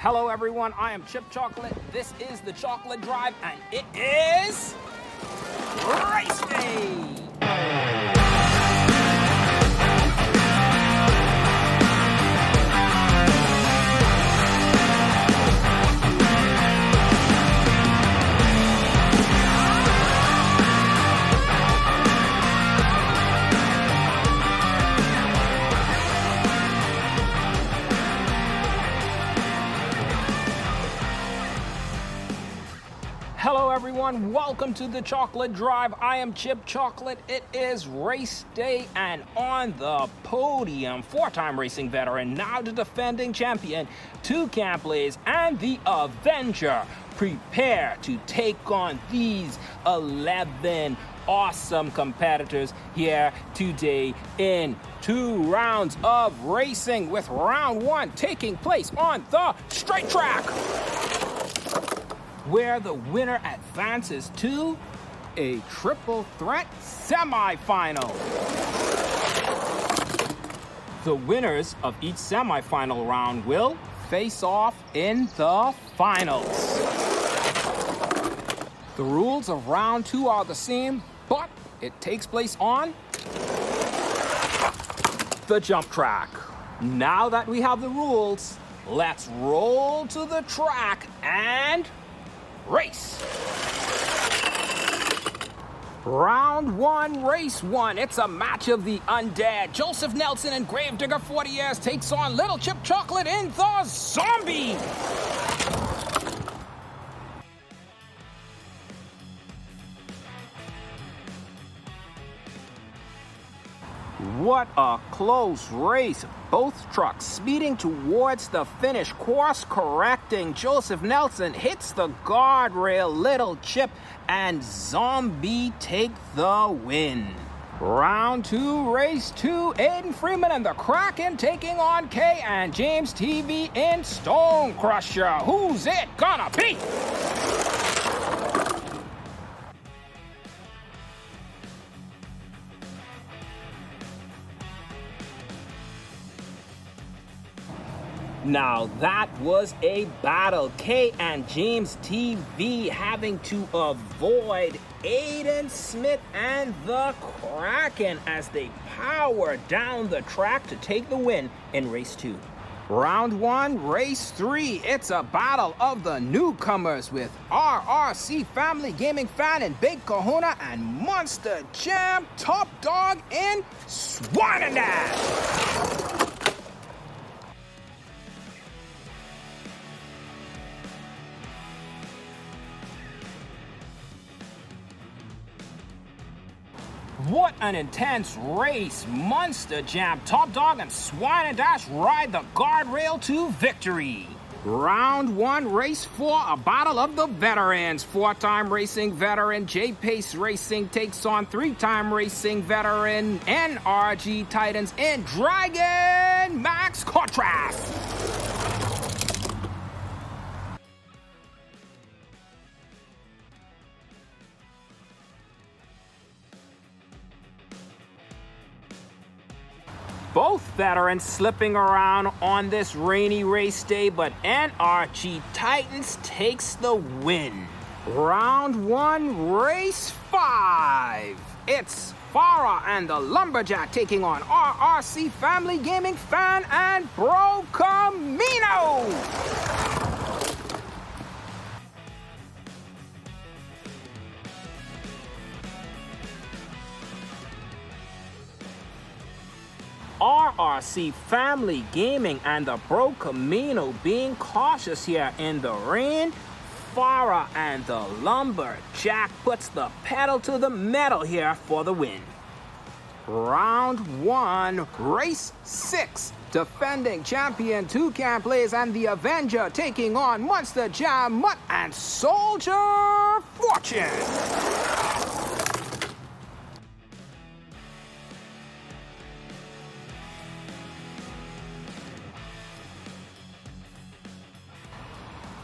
Hello everyone, I am Chip Chocolate. This is the Chocolate Drive and it is Race Day! Hello everyone, welcome to the Chocolate Drive. I am Chip Chocolate. It is race day and on the podium, four-time racing veteran, now the defending champion, Toucan Blaze and the Avenger. Prepare to take on these 11 awesome competitors here today in 2 rounds of racing, with round 1 taking place on the straight track, where the winner advances to a triple threat semifinal. The winners of each semifinal round will face off in the finals. The rules of round 2 are the same, but it takes place on the jump track. Now that we have the rules, let's roll to the track and race. Round 1, race 1. It's a match of the undead. Joseph Nelson and Gravedigger 40 years takes on Little Chip Chocolate in the zombie. What a close race. Both trucks speeding towards the finish. Course correcting. Joseph Nelson hits the guardrail. Little Chip and Zombie take the win. Round 2, race 2. Aiden Freeman and the Kraken taking on Kay and James TV in Stone Crusher. Who's it gonna be? Now that was a battle. Kay and James TV having to avoid Aiden Smith and the Kraken as they power down the track to take the win in race 2. Round 1, race 3. It's a battle of the newcomers with RRC Family Gaming Fan and Big Kahuna and Monster Jam Top Dog in Swine N Dash. What an intense race. Monster Jam, Top Dog, and Swine N Dash ride the guardrail to victory. Round 1, race 4, a battle of the veterans. 4-time racing veteran J-Pace Racing takes on 3-time racing veteran NRG Titans in Dragon Max Contrast. Both veterans slipping around on this rainy race day, but NRG Titans takes the win. Round 1, race 5. It's Farah and the LumberJack taking on RRC Family Gaming Fan and Bro Camino. RRC Family Gaming and the Bro Camino being cautious here in the rain. Farah and the LumberJack puts the pedal to the metal here for the win. Round 1, race 6. Defending champion Toucan Blaze and the Avenger taking on Monster Jam Mutt and Soldier Fortune.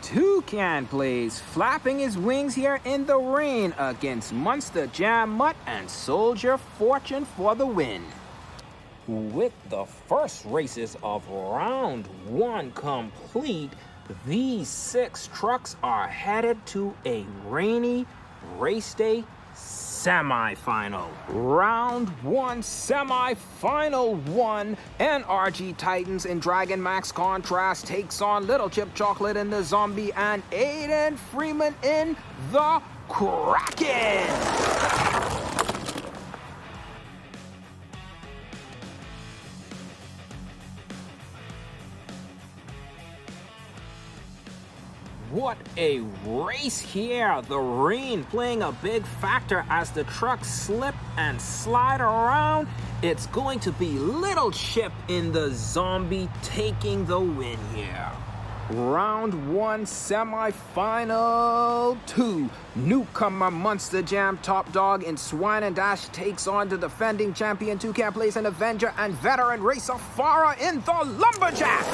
Toucan Blaze flapping his wings here in the rain against Monster Jam Mutt and Soldier Fortune for the win. With the first races of round 1 complete, These 6 trucks are headed to a rainy race day semifinal. Round 1 semifinal 1. NRG Titans in Dragon Max Contrast takes on Little Chip Chocolate in the Zombie and Aiden Freeman in the Kraken. What a race here! The rain playing a big factor as the trucks slip and slide around. It's going to be Little Chip in the Zombie taking the win here. Round 1 semifinal 2. Newcomer Monster Jam Top Dog in Swine N Dash takes on the defending champion 2K Place and Avenger and veteran racer Farah in the LumberJack.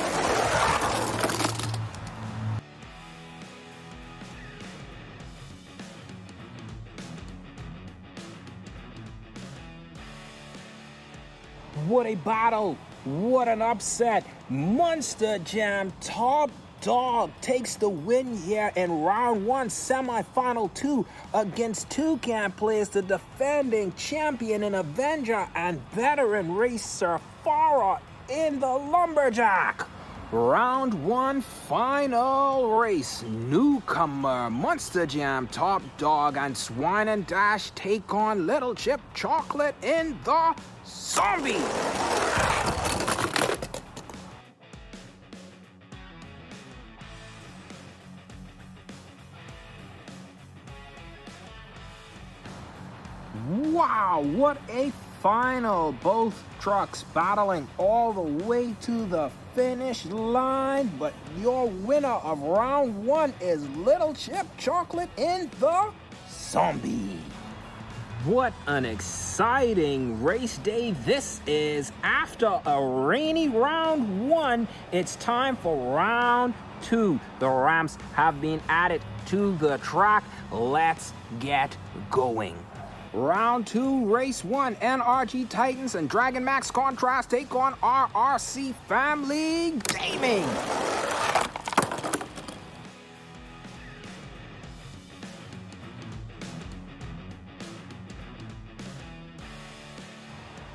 What a battle! What an upset! Monster Jam Top Dog takes the win here in round 1 semifinal 2 against Toucan Plays, the defending champion in Avenger and veteran racer Farah in the LumberJack. Round 1 final race. Newcomer Monster Jam Top Dog and Swine N Dash take on Little Chip Chocolate in the Zombie. Wow, what a final. Both trucks battling all the way to the finish line, but your winner of round 1 is Little Chip Chocolate in the Zombie. What an exciting race day this is. After a rainy round 1, it's time for round 2. The ramps have been added to the track. Let's get going. Round 2, race 1, NRG Titans and Dragon Max Contrast take on RRC Family Gaming.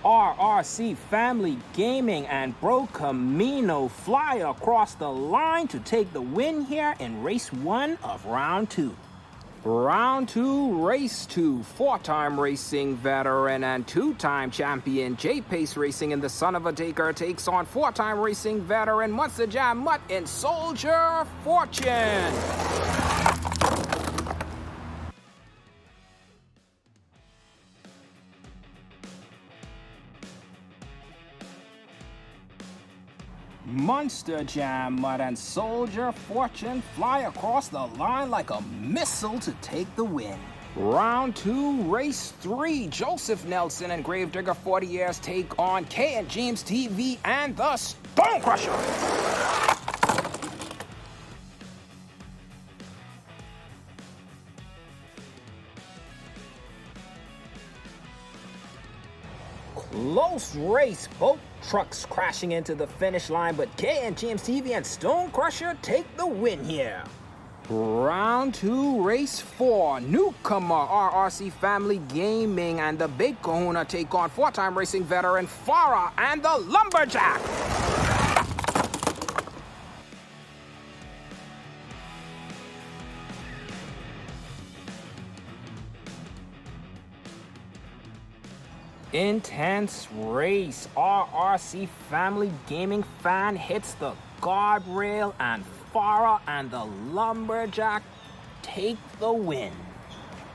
RRC Family Gaming and Bro Camino fly across the line to take the win here in race 1 of round 2. Round 2, race 2, 4-time racing veteran and 2-time champion J-Pace Racing in the Son Uva Digger takes on 4-time racing veteran Monster Jam Mutt in Soldier Fortune. Monster Jam Mud and Soldier Fortune fly across the line like a missile to take the win. Round 2, race 3, Joseph Nelson and Gravedigger 40 Years take on K and James TV and the Stone Crusher. Close race, both trucks crashing into the finish line, but K and James TV and Stone Crusher take the win here. Round 2, race 4, newcomer RRC Family Gaming and the Big Kahuna take on 4-time racing veteran Farah and the LumberJack. Intense race. RRC Family Gaming fan hits the guardrail and Farah and the LumberJack take the win.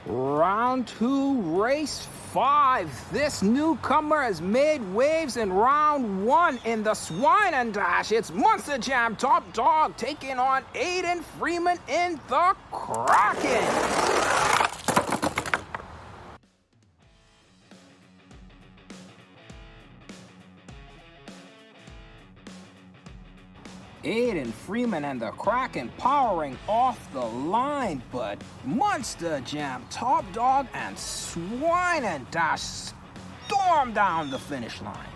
Round 2, race 5. This newcomer has made waves in round 1 in the Swine N Dash. It's Monster Jam Top Dog taking on Aiden Freeman in the Kraken. Aiden Freeman and the Kraken powering off the line, but Monster Jam Top Dog and Swine N Dash storm down the finish line.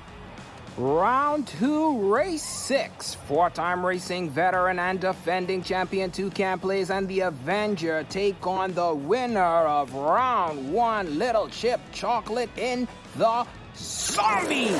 Round 2, Race 6. Four-time racing veteran and defending champion Toucan Plays and the Avenger take on the winner of Round 1, Little Chip Chocolate in the Zombie.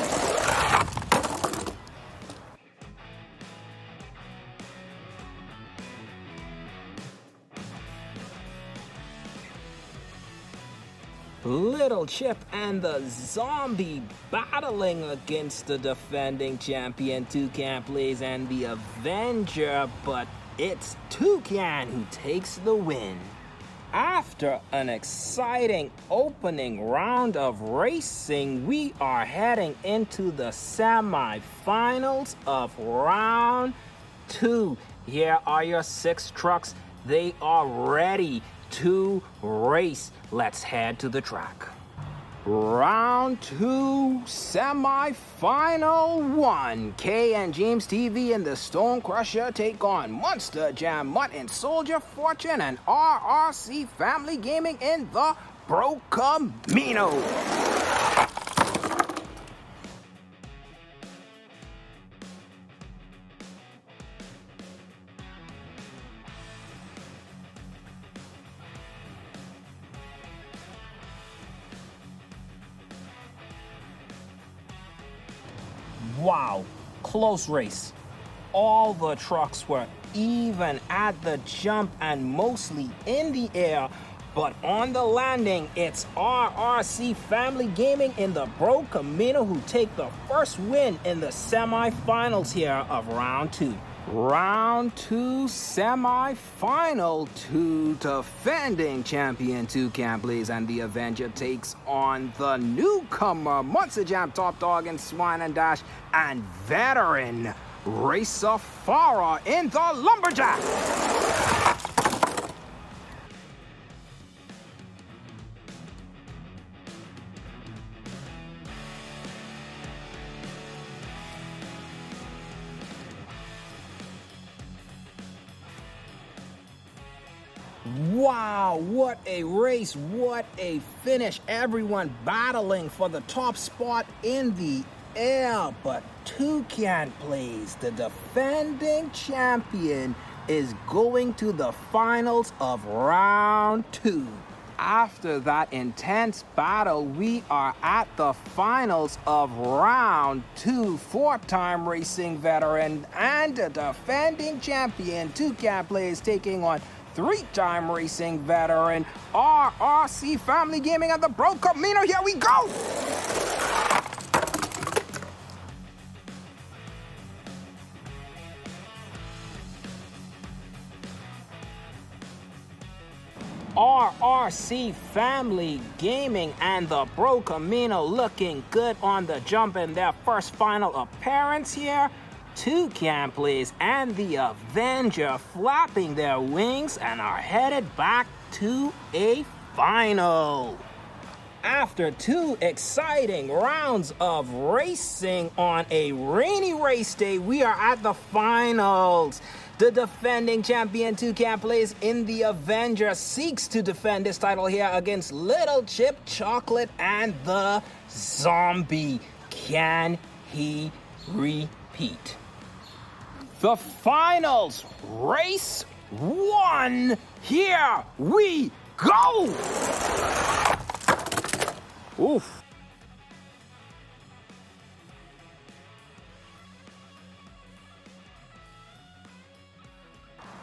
Little Chip and the Zombie battling against the defending champion Toucan Plays and the Avenger, but it's Toucan who takes the win. After an exciting opening round of racing, we are heading into the semi-finals of Round 2. Here are your 6 trucks. They are ready to race. Let's head to the track. Round 2, semi-final 1. Kay and James TV and the Stone Crusher take on Monster Jam, Mutt and Soldier Fortune and RRC Family Gaming in the Bro Camino. Wow, close race. All the trucks were even at the jump and mostly in the air, but on the landing, it's RRC Family Gaming in the Bro Camino who take the first win in the semi-finals here of Round 2. Round 2 semi-final 2, defending champion Toucan Plays and the Avenger takes on the newcomer Monster Jam Top Dog and Swine N Dash and veteran Racer Farah in the LumberJack. Wow, what a race, what a finish. Everyone battling for the top spot in the air. But Toucan Plays, the defending champion, is going to the finals of Round 2. After that intense battle, we are at the finals of Round 2. Four-time racing veteran and the defending champion Toucan Plays taking on three-time racing veteran RRC Family Gaming at the Bro Camino. Here we go! RRC Family Gaming and the Bro Camino looking good on the jump in their first final appearance here. Toucan Plays and the Avenger flapping their wings and are headed back to a final. After 2 exciting rounds of racing on a rainy race day, we are at the finals. The defending champion Toucan Plays in the Avenger seeks to defend his title here against Little Chip Chocolate and the Zombie. Can he repeat? The finals, race 1, here we go! Oof.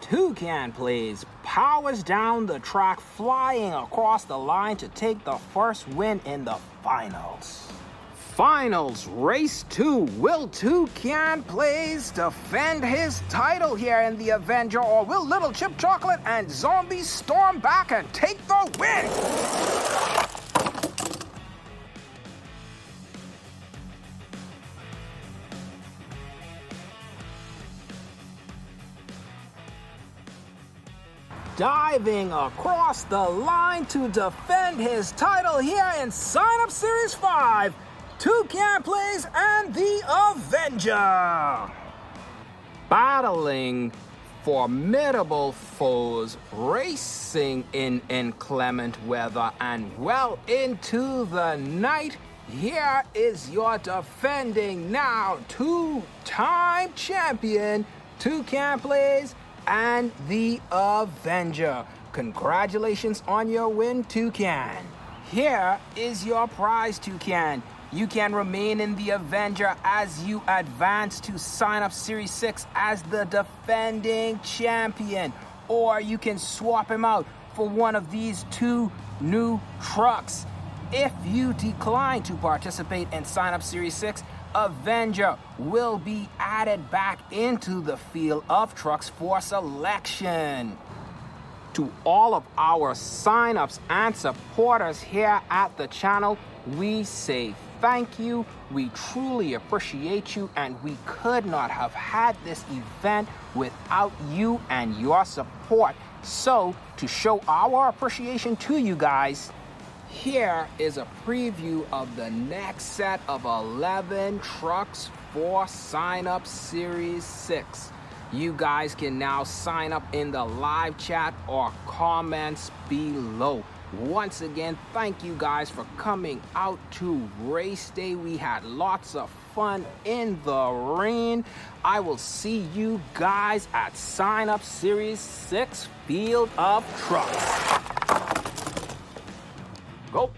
Toucan Plays powers down the track, flying across the line to take the first win in the finals. Finals, race 2. Will Toucan Plays defend his title here in the Avenger, or will Little Chip Chocolate and Zombie storm back and take the win? Diving across the line to defend his title here in Sign Up Series 5, Toucan Plays and the Avenger. Battling formidable foes, racing in inclement weather and well into the night, Here is your defending now two-time champion, Toucan Plays, and the Avenger. Congratulations on your win, Toucan. Here is your prize, Toucan. You can remain in the Avenger as you advance to sign up Series 6 as the defending champion. Or you can swap him out for one of these two new trucks. If you decline to participate and sign up Series 6, Avenger will be added back into the field of trucks for selection. To all of our sign-ups and supporters here at the channel, we say thank you. We truly appreciate you, and we could not have had this event without you and your support. So, to show our appreciation to you guys, here is a preview of the next set of 11 trucks for Sign Up Series 6. You guys can now sign up in the live chat or comments below. Once again, thank you guys for coming out to race day. We had lots of fun in the rain. I will see you guys at Sign Up Series 6 Field of Trucks. Go.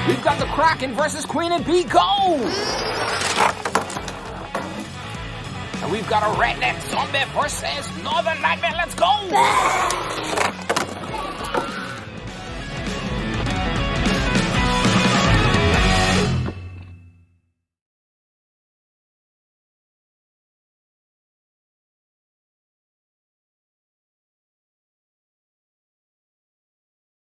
We've got the Kraken versus Queen and B. Go! And we've got a redneck zombie versus Northern Nightmare. Let's go!